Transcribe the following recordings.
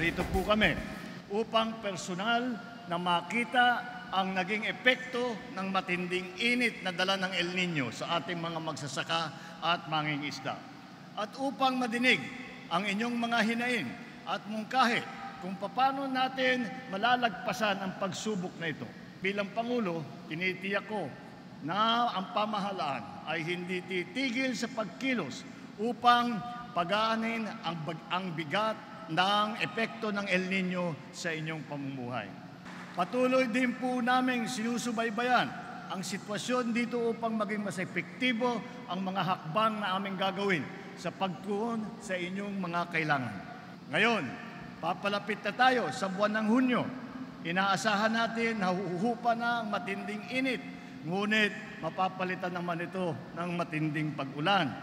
narito po kami upang personal na makita ang naging epekto ng matinding init na dala ng El Nino sa ating mga magsasaka at mangingisda. At upang madinig ang inyong mga hinaing at mungkahi kung paano natin malalagpasan ang pagsubok na ito. Bilang Pangulo, tinitiyak ko na ang pamahalaan ay hindi titigil sa pagkilos upang pagaanin ang bigat ng epekto ng El Nino sa inyong pamumuhay. Patuloy din po naming sinusubaybayan ang sitwasyon dito upang maging mas epektibo ang mga hakbang na aming gagawin sa pagtuon sa inyong mga kailangan. Ngayon, papalapit na tayo sa buwan ng Hunyo. Inaasahan natin na huhupa na ang matinding init, ngunit mapapalitan naman ito ng matinding pag-ulan.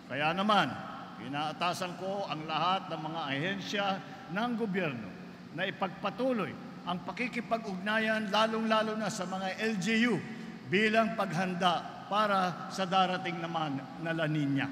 Kaya naman, inaatasan ko ang lahat ng mga ahensya ng gobyerno na ipagpatuloy ang pakikipag-ugnayan lalong-lalo na sa mga LGU bilang paghanda para sa darating naman na La Niña.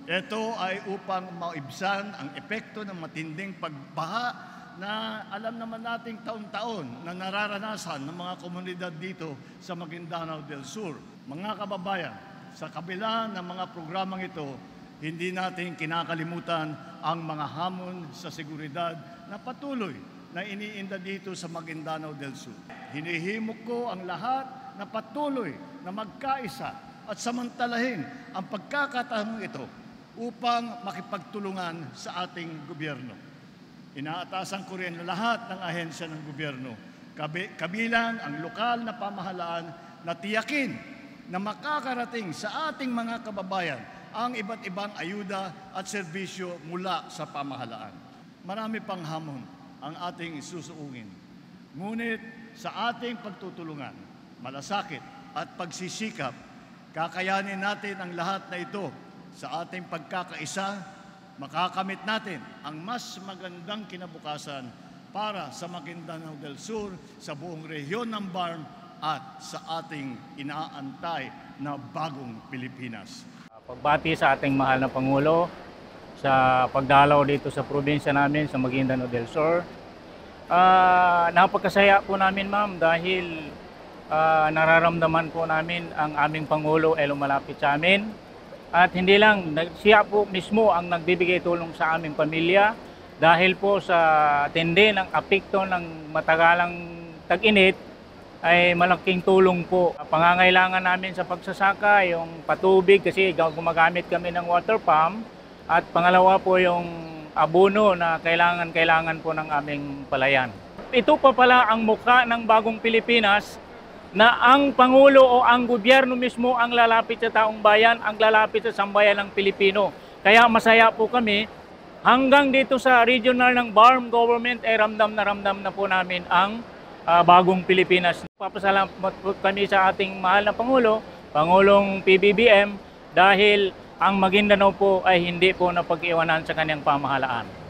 Ito ay upang maibsan ang epekto ng matinding pagbaha na alam naman nating taon-taon na nararanasan ng mga komunidad dito sa Maguindanao del Sur. Mga kababayan, sa kabila ng mga programang ito, hindi natin kinakalimutan ang mga hamon sa seguridad na patuloy na iniinda dito sa Maguindanao del Sur. Hinihimok ko ang lahat na patuloy na magkaisa at samantalahin ang pagkakataong ito upang makipagtulungan sa ating gobyerno. Inaatasan ko rin lahat ng ahensya ng gobyerno, kabilang ang lokal na pamahalaan na tiyakin na makakarating sa ating mga kababayan ang iba't ibang ayuda at serbisyo mula sa pamahalaan. Marami pang hamon ang ating isusuungin. Ngunit sa ating pagtutulungan, malasakit at pagsisikap, kakayanin natin ang lahat na ito sa ating pagkakaisa. Makakamit natin ang mas magandang kinabukasan para sa Maguindanao del Sur, sa buong rehiyon ng BARM at sa ating inaantay na bagong Pilipinas. Pagbati sa ating mahal na Pangulo sa pagdalaw dito sa probinsya namin sa Maguindanao del Sur. Napagkasaya po namin, ma'am, dahil nararamdaman po namin ang aming Pangulo ay lumalapit sa amin. At hindi lang, siya po mismo ang nagbibigay tulong sa aming pamilya dahil po sa tindi ng apekto ng matagalang tag-init ay malaking tulong po. Pangangailangan namin sa pagsasaka, yung patubig kasi gumagamit kami ng water pump, at pangalawa po yung abono na kailangan po ng aming palayan. Ito pa pala ang mukha ng bagong Pilipinas, na ang Pangulo o ang gobyerno mismo ang lalapit sa taong bayan, ang lalapit sa sambayan ng Pilipino. Kaya masaya po kami, hanggang dito sa regional ng BARM government ay ramdam na po namin ang bagong Pilipinas. Papasalamat po kami sa ating mahal na Pangulo, Pangulong PBBM, dahil ang Maguindanao po ay hindi po napag-iwanan sa kanyang pamahalaan.